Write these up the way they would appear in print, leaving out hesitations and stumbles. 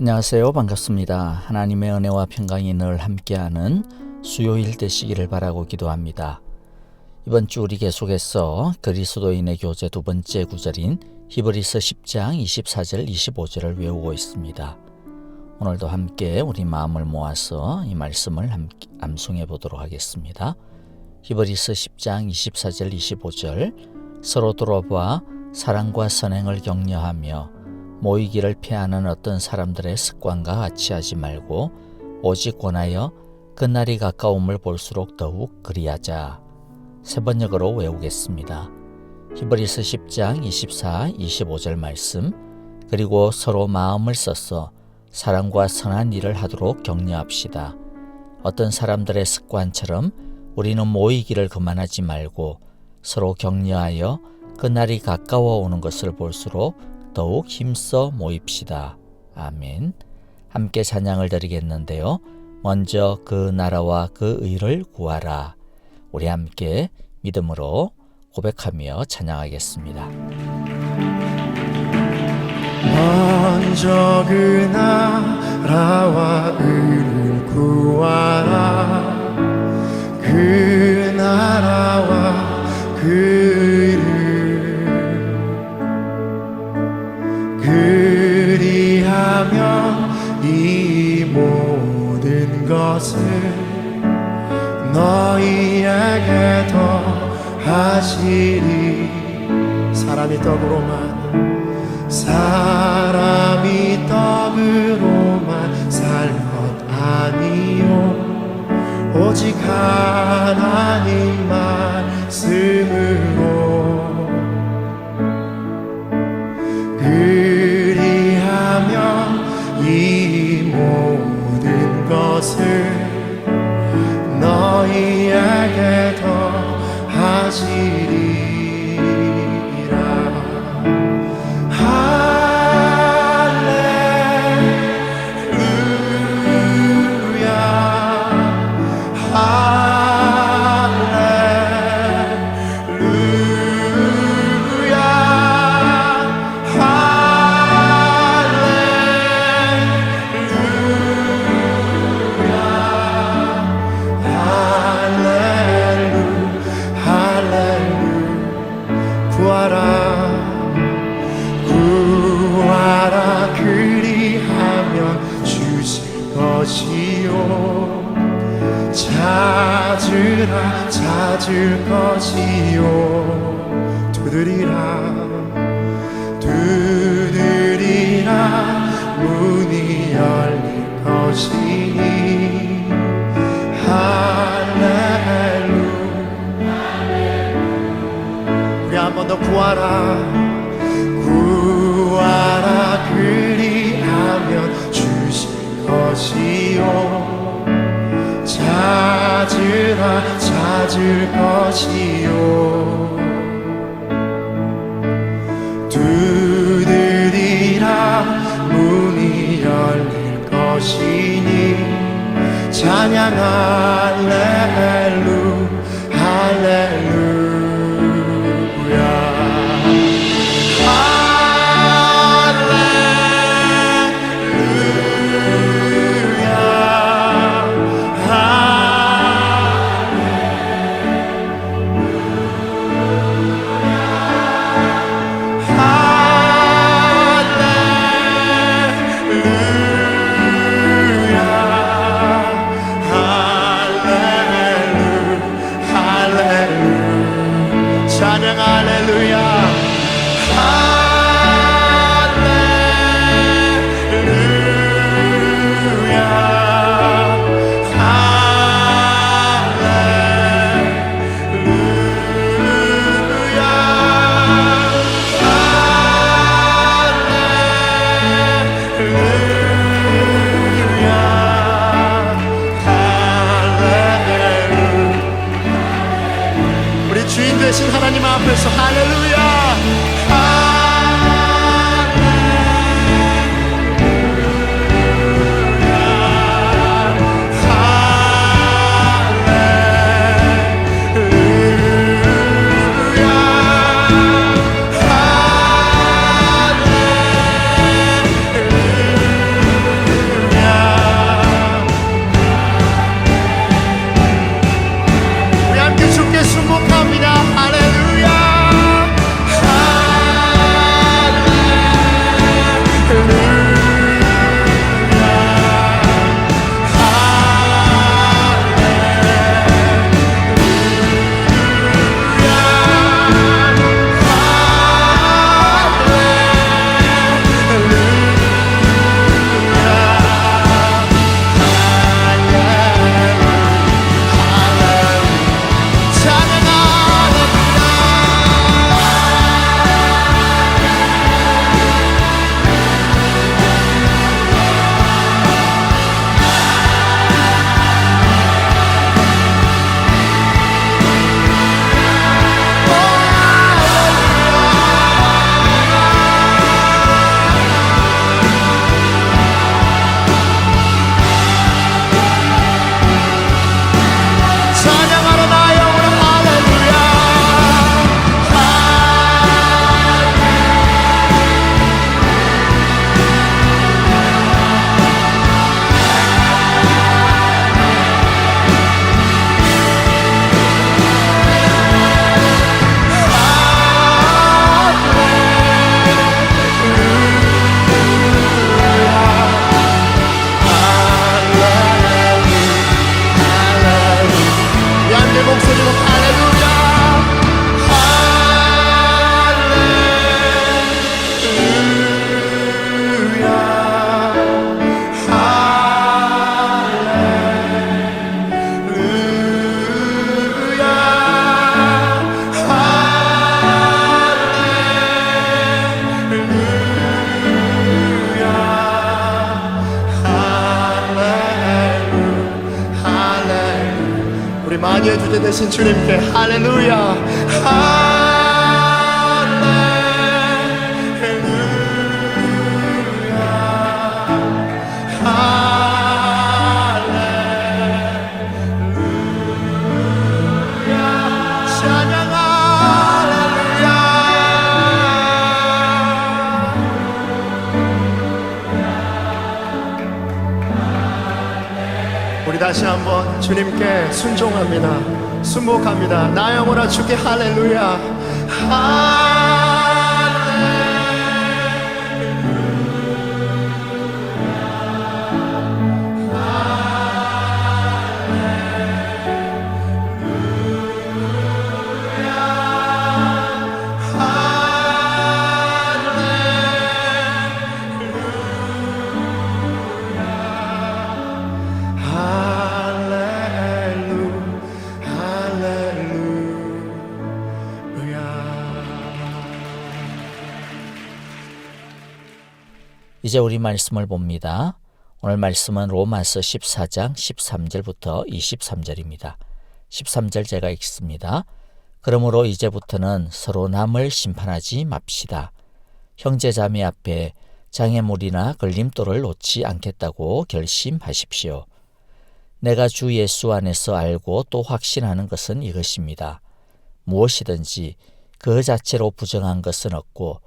안녕하세요. 반갑습니다. 하나님의 은혜와 평강이 늘 함께하는 수요일 되시기를 바라고 기도합니다. 이번 주 우리 계속해서 그리스도인의 교제 두 번째 구절인 히브리서 10장 24절 25절을 외우고 있습니다. 오늘도 함께 우리 마음을 모아서 이 말씀을 함께 암송해 보도록 하겠습니다. 히브리서 10장 24절 25절 서로 돌아봐 사랑과 선행을 격려하며 모이기를 피하는 어떤 사람들의 습관과 같이 하지 말고 오직 권하여 그날이 가까움을 볼수록 더욱 그리하자. 세 번역으로 외우겠습니다. 히브리서 10장 24, 25절 말씀. 그리고 서로 마음을 써서 사랑과 선한 일을 하도록 격려합시다. 어떤 사람들의 습관처럼 우리는 모이기를 그만하지 말고 서로 격려하여 그날이 가까워 오는 것을 볼수록 더욱 힘써 모입시다. 아멘. 함께 찬양을 드리겠는데요. 먼저 그 나라와 그 의를 구하라. 우리 함께 믿음으로 고백하며 찬양하겠습니다. 먼저 그 나라와 의를 구하라. 그 나라와 그 의를 그리하면 이 모든 것을 너희에게 더하시리. 사람이 떡으로만 살 것 아니요 오직 하나님 말씀으로 그리하면 이 모든 것을 너희에게 더하시리라. 구하라 그리하면 주실 것이요 찾으라 찾을 것이요 두드리라 문이 열릴 것이니 할렐루야. 우리 한 번 더 구하라 그리하면 주실 것이요 찾으라 찾을 것이요 두드리라 문이 열릴 것이니 찬양 할렐루야 할렐루야. 찬양 할렐루야 주인 되신 하나님 앞에서 할렐루야 우리 만유의 주제 되신 주님께 할렐루야. 우리 다시 한번 주님께 순종합니다. 순복합니다. 나 영혼아 주께 할렐루야. 이제 우리 말씀을 봅니다. 오늘 말씀은 로마서 14장 13절부터 23절입니다. 13절 제가 읽습니다. 그러므로 이제부터는 서로 남을 심판하지 맙시다. 형제자매 앞에 장애물이나 걸림돌을 놓지 않겠다고 결심하십시오. 내가 주 예수 안에서 알고 또 확신하는 것은 이것입니다. 무엇이든지 그 자체로 부정한 것은 없고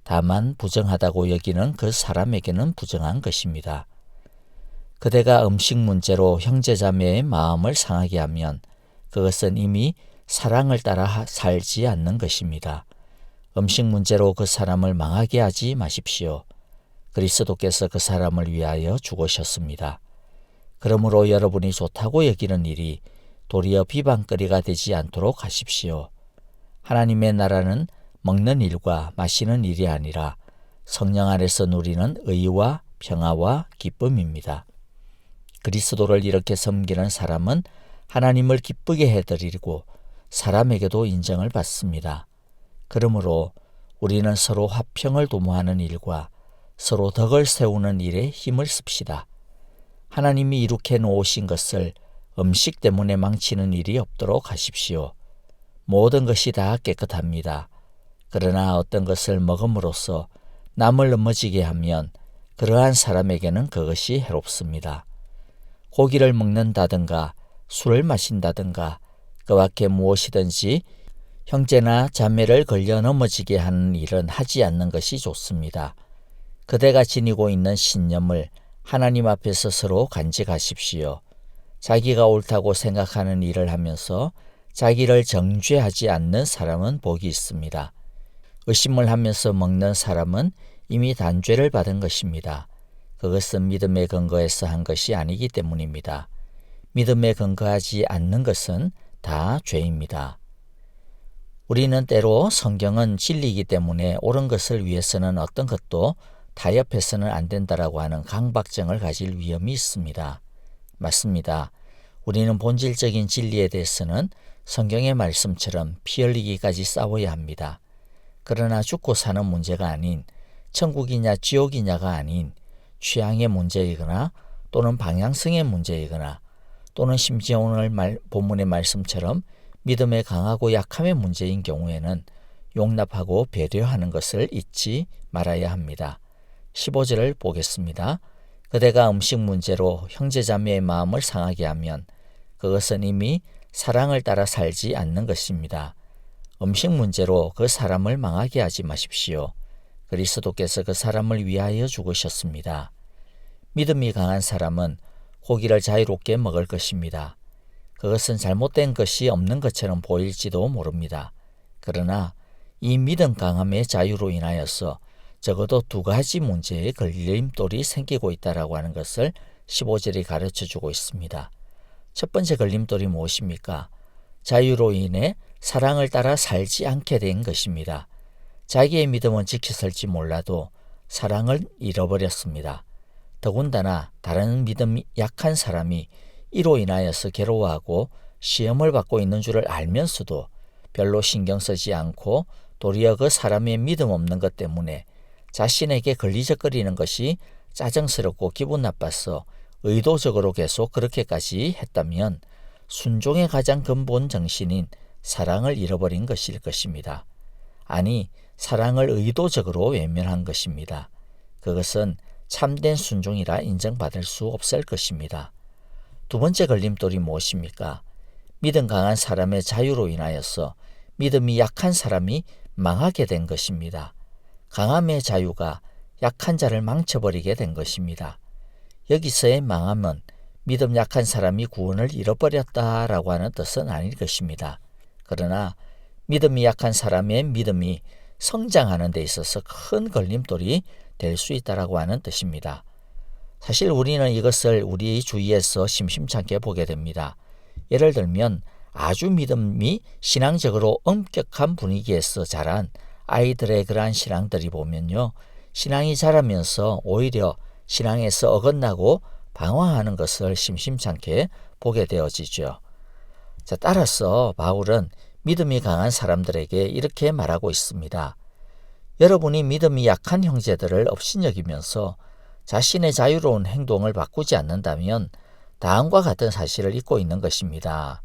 다만 부정하다고 여기는 그 사람에게는 부정한 것입니다. 그대가 음식 문제로 형제자매의 마음을 상하게 하면 그것은 이미 사랑을 따라 살지 않는 것입니다. 음식 문제로 그 사람을 망하게 하지 마십시오. 그리스도께서 그 사람을 위하여 죽으셨습니다. 그러므로 여러분이 좋다고 여기는 일이 도리어 비방거리가 되지 않도록 하십시오. 하나님의 나라는 먹는 일과 마시는 일이 아니라 성령 안에서 누리는 의와 평화와 기쁨입니다. 그리스도를 이렇게 섬기는 사람은 하나님을 기쁘게 해드리고 사람에게도 인정을 받습니다. 그러므로 우리는 서로 화평을 도모하는 일과 서로 덕을 세우는 일에 힘을 씁시다. 하나님이 이룩해 놓으신 것을 음식 때문에 망치는 일이 없도록 하십시오. 모든 것이 다 깨끗합니다. 그러나 어떤 것을 먹음으로써 남을 넘어지게 하면 그러한 사람에게는 그것이 해롭습니다. 고기를 먹는다든가 술을 마신다든가 그 밖에 무엇이든지 형제나 자매를 걸려 넘어지게 하는 일은 하지 않는 것이 좋습니다. 그대가 지니고 있는 신념을 하나님 앞에서 서로 간직하십시오. 자기가 옳다고 생각하는 일을 하면서 자기를 정죄하지 않는 사람은 복이 있습니다. 의심을 하면서 먹는 사람은 이미 단죄를 받은 것입니다. 그것은 믿음의 근거에서 한 것이 아니기 때문입니다. 믿음에 근거하지 않는 것은 다 죄입니다. 우리는 때로 성경은 진리이기 때문에 옳은 것을 위해서는 어떤 것도 타협해서는 안 된다라고 하는 강박증을 가질 위험이 있습니다. 맞습니다. 우리는 본질적인 진리에 대해서는 성경의 말씀처럼 피 흘리기까지 싸워야 합니다. 그러나 죽고 사는 문제가 아닌 천국이냐 지옥이냐가 아닌 취향의 문제이거나 또는 방향성의 문제이거나 또는 심지어 오늘 본문의 말씀처럼 믿음의 강하고 약함의 문제인 경우에는 용납하고 배려하는 것을 잊지 말아야 합니다. 15절을 보겠습니다. 그대가 음식 문제로 형제자매의 마음을 상하게 하면 그것은 이미 사랑을 따라 살지 않는 것입니다. 음식 문제로 그 사람을 망하게 하지 마십시오. 그리스도께서 그 사람을 위하여 죽으셨습니다. 믿음이 강한 사람은 고기를 자유롭게 먹을 것입니다. 그것은 잘못된 것이 없는 것처럼 보일지도 모릅니다. 그러나 이 믿음 강함의 자유로 인하여서 적어도 두 가지 문제의 걸림돌이 생기고 있다고 하는 것을 15절이 가르쳐주고 있습니다. 첫 번째 걸림돌이 무엇입니까? 자유로 인해 사랑을 따라 살지 않게 된 것입니다. 자기의 믿음은 지켜설지 몰라도 사랑을 잃어버렸습니다. 더군다나 다른 믿음이 약한 사람이 이로 인하여서 괴로워하고 시험을 받고 있는 줄을 알면서도 별로 신경 쓰지 않고 도리어 그 사람의 믿음 없는 것 때문에 자신에게 걸리적거리는 것이 짜증스럽고 기분 나빠서 의도적으로 계속 그렇게까지 했다면 순종의 가장 근본 정신인 사랑을 잃어버린 것일 것입니다. 아니, 사랑을 의도적으로 외면한 것입니다. 그것은 참된 순종이라 인정받을 수 없을 것입니다. 두 번째 걸림돌이 무엇입니까? 믿음 강한 사람의 자유로 인하여서 믿음이 약한 사람이 망하게 된 것입니다. 강함의 자유가 약한 자를 망쳐버리게 된 것입니다. 여기서의 망함은 믿음 약한 사람이 구원을 잃어버렸다라고 하는 뜻은 아닐 것입니다. 그러나 믿음이 약한 사람의 믿음이 성장하는 데 있어서 큰 걸림돌이 될 수 있다라고 하는 뜻입니다. 사실 우리는 이것을 우리 주위에서 심심찮게 보게 됩니다. 예를 들면 아주 믿음이 신앙적으로 엄격한 분위기에서 자란 아이들의 그러한 신앙들이 보면요, 신앙이 자라면서 오히려 신앙에서 어긋나고 방황하는 것을 심심찮게 보게 되어지죠. 자, 따라서 바울은 믿음이 강한 사람들에게 이렇게 말하고 있습니다. 여러분이 믿음이 약한 형제들을 업신여기면서 자신의 자유로운 행동을 바꾸지 않는다면 다음과 같은 사실을 잊고 있는 것입니다.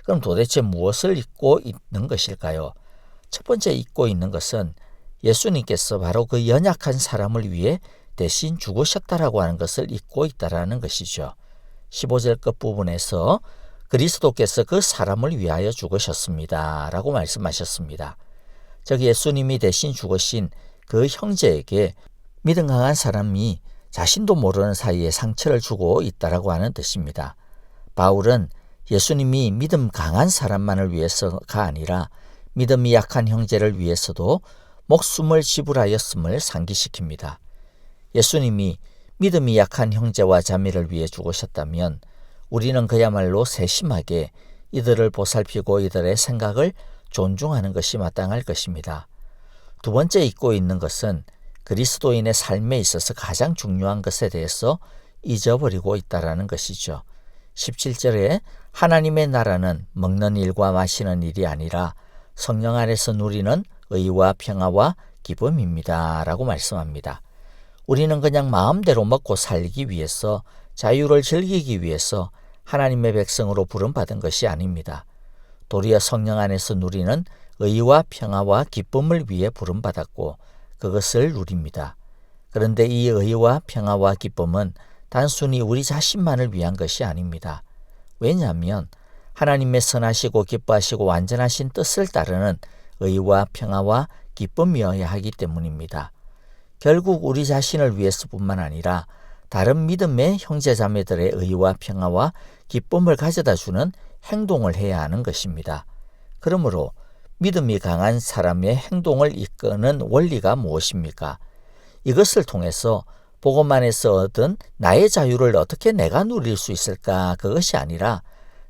그럼 도대체 무엇을 잊고 있는 것일까요? 첫 번째 잊고 있는 것은 예수님께서 바로 그 연약한 사람을 위해 대신 죽으셨다라고 하는 것을 잊고 있다라는 것이죠. 15절 끝부분에서 그리스도께서 그 사람을 위하여 죽으셨습니다 라고 말씀하셨습니다. 즉 예수님이 대신 죽으신 그 형제에게 믿음 강한 사람이 자신도 모르는 사이에 상처를 주고 있다라고 하는 뜻입니다. 바울은 예수님이 믿음 강한 사람만을 위해서가 아니라 믿음이 약한 형제를 위해서도 목숨을 지불하였음을 상기시킵니다. 예수님이 믿음이 약한 형제와 자매를 위해 죽으셨다면 우리는 그야말로 세심하게 이들을 보살피고 이들의 생각을 존중하는 것이 마땅할 것입니다. 두 번째 잊고 있는 것은 그리스도인의 삶에 있어서 가장 중요한 것에 대해서 잊어버리고 있다라는 것이죠. 17절에 하나님의 나라는 먹는 일과 마시는 일이 아니라 성령 안에서 누리는 의와 평화와 기쁨입니다 라고 말씀합니다. 우리는 그냥 마음대로 먹고 살기 위해서, 자유를 즐기기 위해서 하나님의 백성으로 부름받은 것이 아닙니다. 도리어 성령 안에서 누리는 의와 평화와 기쁨을 위해 부름받았고 그것을 누립니다. 그런데 이 의와 평화와 기쁨은 단순히 우리 자신만을 위한 것이 아닙니다. 왜냐하면 하나님의 선하시고 기뻐하시고 완전하신 뜻을 따르는 의와 평화와 기쁨이어야 하기 때문입니다. 결국 우리 자신을 위해서뿐만 아니라 다른 믿음의 형제자매들의 의와 평화와 기쁨을 가져다주는 행동을 해야 하는 것입니다. 그러므로 믿음이 강한 사람의 행동을 이끄는 원리가 무엇입니까? 이것을 통해서 복음 안에서 얻은 나의 자유를 어떻게 내가 누릴 수 있을까? 그것이 아니라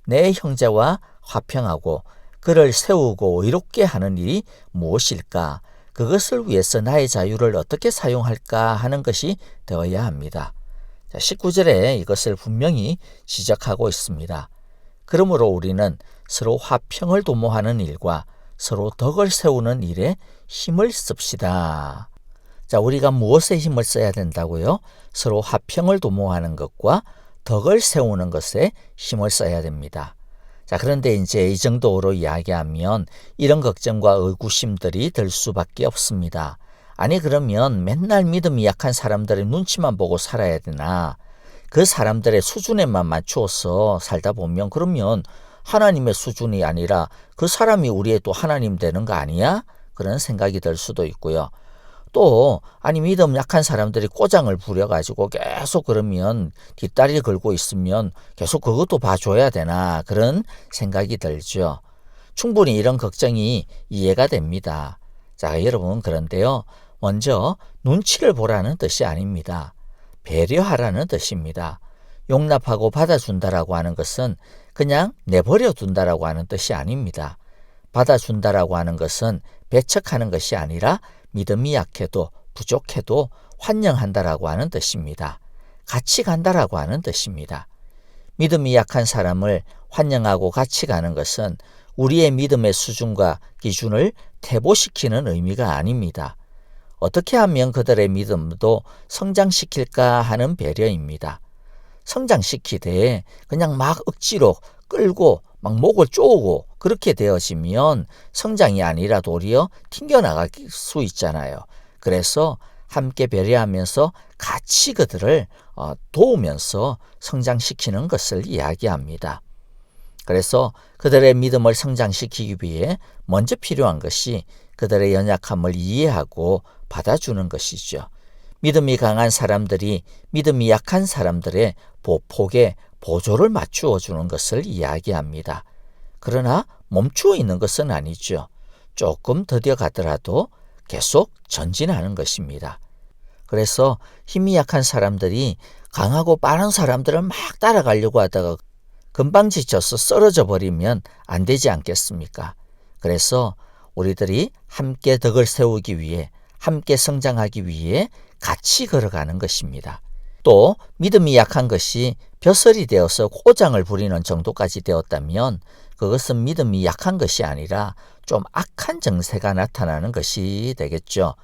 내 형제와 화평하고 그를 세우고 의롭게 하는 일이 무엇일까? 그것을 위해서 나의 자유를 어떻게 사용할까 하는 것이 되어야 합니다. 19절에 이것을 분명히 지적하고 있습니다. 그러므로 우리는 서로 화평을 도모하는 일과 서로 덕을 세우는 일에 힘을 씁시다. 자, 우리가 무엇에 힘을 써야 된다고요? 서로 화평을 도모하는 것과 덕을 세우는 것에 힘을 써야 됩니다. 자, 그런데 이제 이 정도로 이야기하면 이런 걱정과 의구심들이 들 수밖에 없습니다. 아니, 그러면 맨날 믿음이 약한 사람들의 눈치만 보고 살아야 되나? 그 사람들의 수준에만 맞추어서 살다 보면 그러면 하나님의 수준이 아니라 그 사람이 우리의 또 하나님 되는 거 아니야? 그런 생각이 들 수도 있고요. 또 아니 믿음 약한 사람들이 꼬장을 부려가지고 계속 그러면 뒷다리 걸고 있으면 계속 그것도 봐줘야 되나? 그런 생각이 들죠. 충분히 이런 걱정이 이해가 됩니다. 자, 여러분, 그런데요, 먼저 눈치를 보라는 뜻이 아닙니다. 배려하라는 뜻입니다. 용납하고 받아준다라고 하는 것은 그냥 내버려 둔다라고 하는 뜻이 아닙니다. 받아준다라고 하는 것은 배척하는 것이 아니라 믿음이 약해도 부족해도 환영한다라고 하는 뜻입니다. 같이 간다라고 하는 뜻입니다. 믿음이 약한 사람을 환영하고 같이 가는 것은 우리의 믿음의 수준과 기준을 퇴보시키는 의미가 아닙니다. 어떻게 하면 그들의 믿음도 성장시킬까 하는 배려입니다. 성장시키되 그냥 막 억지로 끌고 막 목을 쪼고 그렇게 되어지면 성장이 아니라 도리어 튕겨나갈 수 있잖아요. 그래서 함께 배려하면서 같이 그들을 도우면서 성장시키는 것을 이야기합니다. 그래서 그들의 믿음을 성장시키기 위해 먼저 필요한 것이 그들의 연약함을 이해하고 받아주는 것이죠. 믿음이 강한 사람들이 믿음이 약한 사람들의 보폭에 보조를 맞추어 주는 것을 이야기합니다. 그러나 멈추어 있는 것은 아니죠. 조금 더뎌 가더라도 계속 전진하는 것입니다. 그래서 힘이 약한 사람들이 강하고 빠른 사람들을 막 따라가려고 하다가 금방 지쳐서 쓰러져 버리면 안 되지 않겠습니까? 그래서 우리들이 함께 덕을 세우기 위해, 함께 성장하기 위해 같이 걸어가는 것입니다. 또 믿음이 약한 것이 벼슬이 되어서 꼬장을 부리는 정도까지 되었다면 그것은 믿음이 약한 것이 아니라 좀 악한 정세가 나타나는 것이 되겠죠.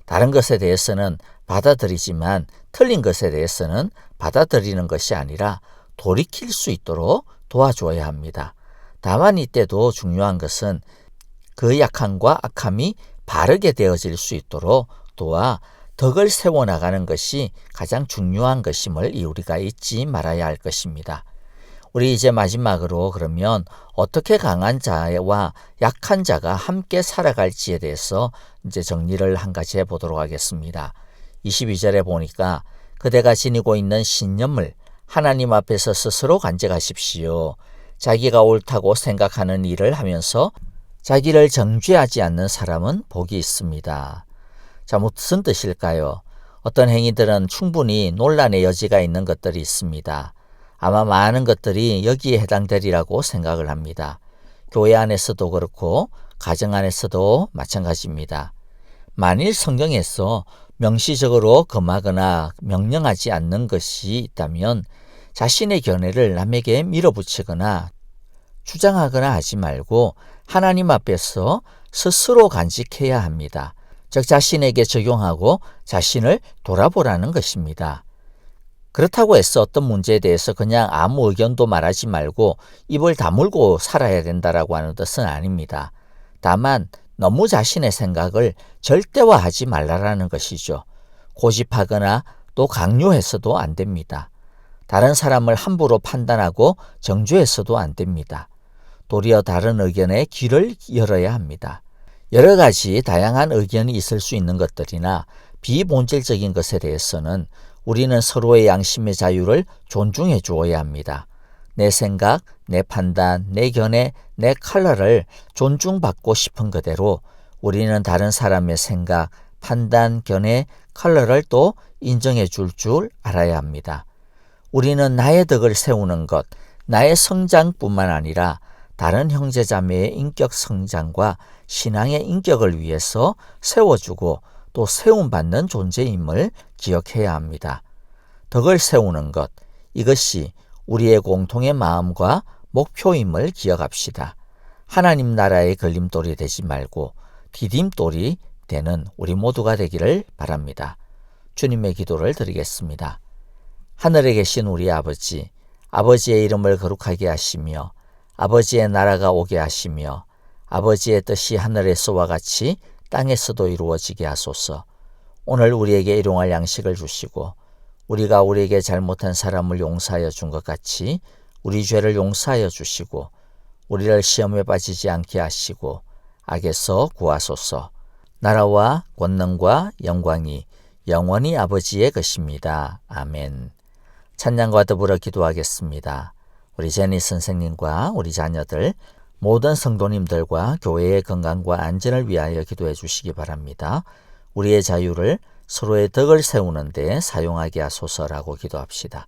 다른 것에 대해서는 받아들이지만 틀린 것에 대해서는 받아들이는 것이 아니라 돌이킬 수 있도록 도와줘야 합니다. 다만 이때도 중요한 것은 그 약함과 악함이 바르게 되어질 수 있도록 도와 덕을 세워나가는 것이 가장 중요한 것임을 우리가 잊지 말아야 할 것입니다. 우리 이제 마지막으로 그러면 어떻게 강한 자와 약한 자가 함께 살아갈지에 대해서 이제 정리를 한 가지 해보도록 하겠습니다. 22절에 보니까 그대가 지니고 있는 신념을 하나님 앞에서 스스로 간직하십시오. 자기가 옳다고 생각하는 일을 하면서 자기를 정죄하지 않는 사람은 복이 있습니다. 자, 무슨 뜻일까요? 어떤 행위들은 충분히 논란의 여지가 있는 것들이 있습니다. 아마 많은 것들이 여기에 해당되리라고 생각을 합니다. 교회 안에서도 그렇고 가정 안에서도 마찬가지입니다. 만일 성경에서 명시적으로 금하거나 명령하지 않는 것이 있다면 자신의 견해를 남에게 밀어붙이거나 주장하거나 하지 말고 하나님 앞에서 스스로 간직해야 합니다. 즉 자신에게 적용하고 자신을 돌아보라는 것입니다. 그렇다고 해서 어떤 문제에 대해서 그냥 아무 의견도 말하지 말고 입을 다물고 살아야 된다라고 하는 뜻은 아닙니다. 다만 너무 자신의 생각을 절대화하지 말라라는 것이죠. 고집하거나 또 강요해서도 안 됩니다. 다른 사람을 함부로 판단하고 정죄해서도 안 됩니다. 도리어 다른 의견에 귀를 열어야 합니다. 여러 가지 다양한 의견이 있을 수 있는 것들이나 비본질적인 것에 대해서는 우리는 서로의 양심의 자유를 존중해 주어야 합니다. 내 생각, 내 판단, 내 견해, 내 컬러를 존중받고 싶은 그대로 우리는 다른 사람의 생각, 판단, 견해, 컬러를 또 인정해 줄 알아야 합니다. 우리는 나의 덕을 세우는 것, 나의 성장뿐만 아니라 다른 형제자매의 인격 성장과 신앙의 인격을 위해서 세워주고 또 세움받는 존재임을 기억해야 합니다. 덕을 세우는 것, 이것이 우리의 공통의 마음과 목표임을 기억합시다. 하나님 나라의 걸림돌이 되지 말고 디딤돌이 되는 우리 모두가 되기를 바랍니다. 주님의 기도를 드리겠습니다. 하늘에 계신 우리 아버지, 아버지의 이름을 거룩하게 하시며 아버지의 나라가 오게 하시며 아버지의 뜻이 하늘에서와 같이 땅에서도 이루어지게 하소서. 오늘 우리에게 일용할 양식을 주시고 우리가 우리에게 잘못한 사람을 용서하여 준 것 같이 우리 죄를 용서하여 주시고 우리를 시험에 빠지지 않게 하시고 악에서 구하소서. 나라와 권능과 영광이 영원히 아버지의 것입니다. 아멘. 찬양과 더불어 기도하겠습니다. 우리 제니 선생님과 우리 자녀들 모든 성도님들과 교회의 건강과 안전을 위하여 기도해 주시기 바랍니다. 우리의 자유를 서로의 덕을 세우는 데 사용하게 하소서라고 기도합시다.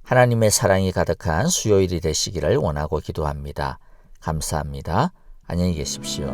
하나님의 사랑이 가득한 수요일이 되시기를 원하고 기도합니다. 감사합니다. 안녕히 계십시오.